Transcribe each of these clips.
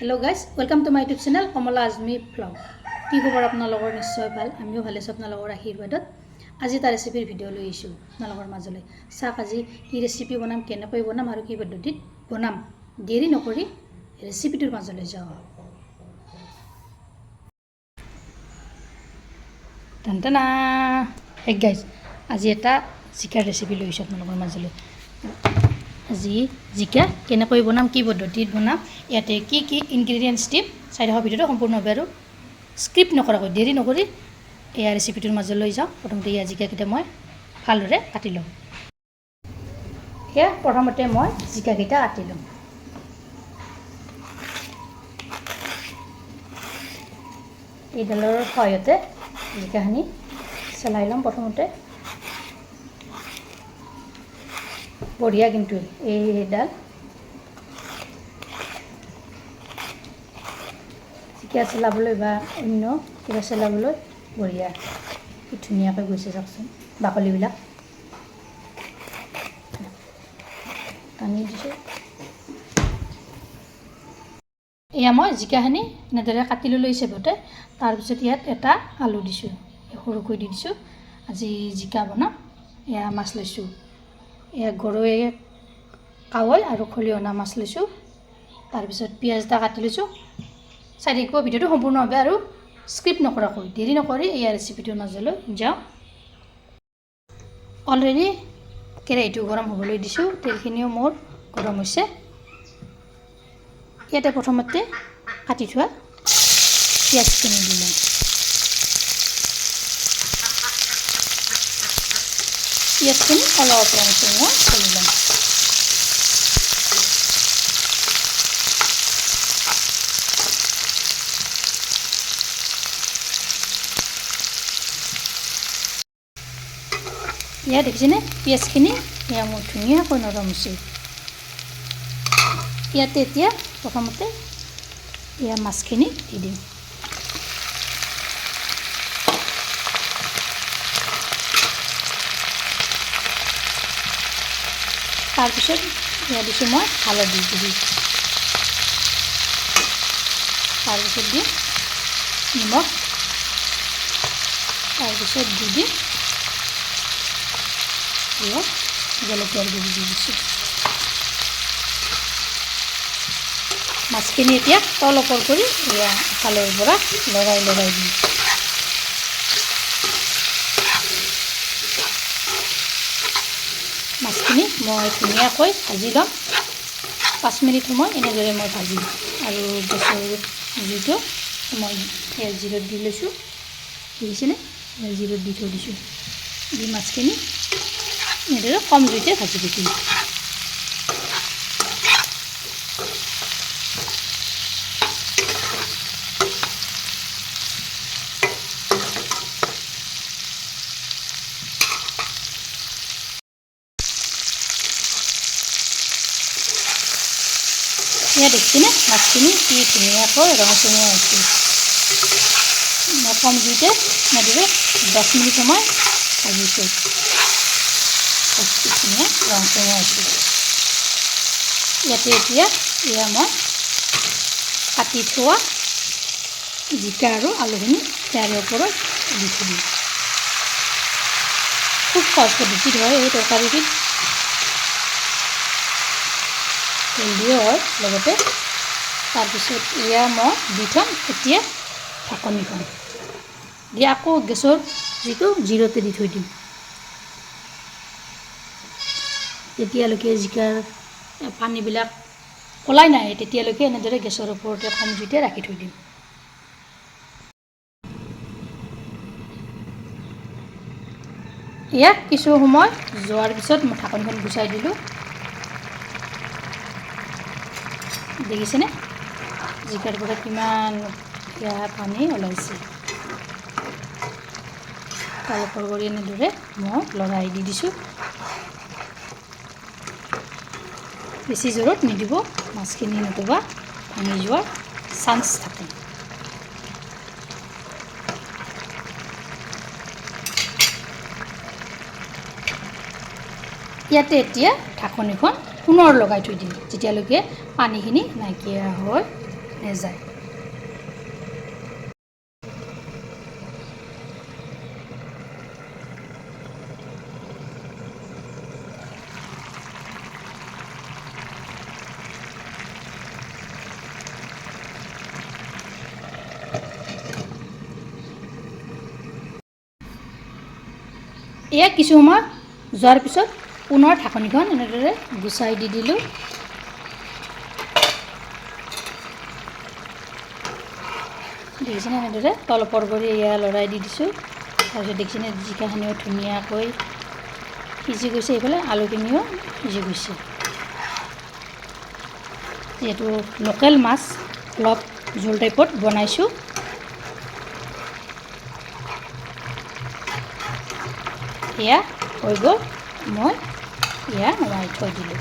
Hello guys, welcome to my YouTube channel Kamala Azmi Vlog. কি খবৰ আপোনালোকৰ নিশ্চয় ভাল আমিও ভালে আছো আপোনালোকৰ আশীৰ্বাদত আজি এটা ৰেচিপিৰ ভিডিও লৈ আহিছো আপোনালোকৰ মাজলৈ চাক আজি কি ৰেচিপি বনাম কেনেকৈ বনাম আৰু কি পদ্ধতিত বনাম দেৰি নকৰি ৰেচিপিটোৰ মাজলৈ যাওঁ টানটানা হে গাইজ আজি এটা জিকাৰ ৰেচিপি লৈ আহিছো আপোনালোকৰ মাজলৈ আজি জিকা কেনেকৈ বনাম কি পদ্ধতিত বনাম ইয়াতে কি কি ইনগ্ৰেডিয়েন্টছ দিম চাই থকা ভিডিওটো সম্পূৰ্ণভাৱে আৰু স্ক্ৰিপ্ট নকৰাকৈ দেৰি নকৰি এই ৰেচিপিটোৰ মাজলৈ যাওঁ প্ৰথমতে এই জিকাকেইটা মই ভালদৰে কাটি লওঁ প্ৰথমতে মই জিকাকেইটা কাটি লওঁ এইডালৰ সহায়তে জিকাখিনি চেলাই ল'ম প্ৰথমতে বঢ়িয়া কিন্তু এইডাল জিকা চেলাবলৈ বা অন্য কিবা চেলাবলৈ বঢ়িয়া কি ধুনীয়াকৈ গৈছে চাওকচোন বাকলিবিলাক টানি দিছোঁ এয়া মই জিকাখিনি এনেদৰে কাটি লৈ হিচাপতে তাৰপিছত ইয়াত এটা আলু দিছোঁ সৰুকৈ দি দিছোঁ আজি জিকা বনাম এয়া মাছ লৈছোঁ এয়া গৰৈ কাৱৈ আৰু খলিহনা মাছ লৈছোঁ তাৰপিছত পিঁয়াজ এটা কাটি লৈছোঁ চাই থাকিব ভিডিওটো সম্পূৰ্ণভাৱে আৰু স্ক্ৰিপ্ট নকৰাকৈ দেৰি নকৰি এই ৰেচিপিটোৰ মাজলৈ যাওঁ অলৰেডি কেৰাহীটো গৰম হ'বলৈ দিছোঁ তেলখিনিও মোৰ গৰম হৈছে ইয়াতে প্ৰথমতে কাটি থোৱা পিঁয়াজখিনি দি ল'ম পিঁয়াজখিনি অলপ ৰঙচঙীয়া কৰি ল'ম ইয়াত দেখিছেনে পিঁয়াজখিনি এয়া মোৰ ধুনীয়াকৈ নৰম হৈছে ইয়াতে এতিয়া প্ৰথমতে এয়া মাছখিনি দি দিম তাৰপিছত এয়া দিছোঁ মই হালধি গুড়ি তাৰপিছত দিম নিমখ তাৰপিছত দি দিম অলপ জলকীয়াৰ গুড়ি দি দিছোঁ মাছখিনি এতিয়া তল ওপৰ কৰি এয়া ফালৰ পৰা লৰাই দিম মাছখিনি মই ধুনীয়াকৈ ভাজি ল'ম 5 মিনিট সময় এনেদৰে মই ভাজিম আৰু গেছৰ জুইটো মই জিৰত দি লৈছোঁ দেখিছেনে জিৰত দি থৈ দিছোঁ দি মাছখিনি এনেদৰে কম জুইতে ভাজি দিম এয়া দেখিছেনে মাছখিনি কি ধুনীয়াকৈ ৰঙচঙীয়া হৈছে মই কম জুইতে এনেদৰে 10 মিনিট সময় ভাজিছোঁ ধুনীয়া ৰঙচঙীয়া হৈছে ইয়াতে এতিয়া এয়া মই কাটি থোৱা জিকা আৰু আলুখিনি ইয়াৰে ওপৰত দি থৈ দিম খুব সহজ পদ্ধতিত হয় এই তৰকাৰীবিধ হেল্ডিও হয় লগতে তাৰপিছত এয়া মই দি থ'ম এতিয়া ঢাকনিখন দি আকৌ গেছৰ যিটো জিৰতে দি থৈ দিম তেতিয়ালৈকে জিকাৰ পানীবিলাক ওলাই নাহে তেতিয়ালৈকে এনেদৰে গেছৰ ওপৰতে কম জুইতে ৰাখি থৈ দিম এয়া কিছু সময় যোৱাৰ পিছত মই ঢাকনিখন গুচাই দিলোঁ দেখিছেনে জিকাৰ পৰা কিমান পানী ওলাইছে তলপৰ কৰি এনেদৰে মই লৰাই দি দিছোঁ বেছি জোৰত নিদিব মাছখিনি নতুবা ভাঙি যোৱাৰ চান্স থাকে ইয়াতে এতিয়া ঢাকনিখন পুনৰ লগাই থৈ দিম যেতিয়ালৈকে পানীখিনি নাইকিয়া হয় নেযায়। এয়া কিছু সময় যোৱাৰ পিছত পুনৰ ঢাকনিখন এনেদৰে গুচাই দি দিলোঁ। দেখিছেনে এনেদৰে তলপৰ কৰি এয়া লৰাই দি দিছোঁ। তাৰপিছত দেখিছেনে জিকাখিনিও ধুনীয়াকৈ সিজি গৈছে, এইফালে আলুখিনিও সিজি গৈছে। যিহেতু লোকেল মাছ অলপ জোল টাইপত বনাইছোঁ। এয়া হৈ গ'ল, মই এয়া নমাই থৈ দিলোঁ।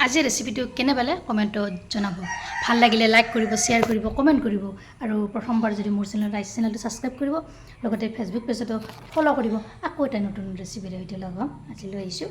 আজিৰ ৰেচিপিটো কেনে পালে কমেণ্টত জনাব। ভাল লাগিলে লাইক কৰিব, শ্বেয়াৰ কৰিব, কমেণ্ট কৰিব আৰু প্ৰথমবাৰ যদি মোৰ চেনেলটো ছাবস্ক্ৰাইব কৰিব, লগতে ফেচবুক পেজতো ফ'ল' কৰিব। আকৌ এটা নতুন ৰেচিপিৰে সৈতে লগ হ'ম। আজিলৈ আহিছোঁ।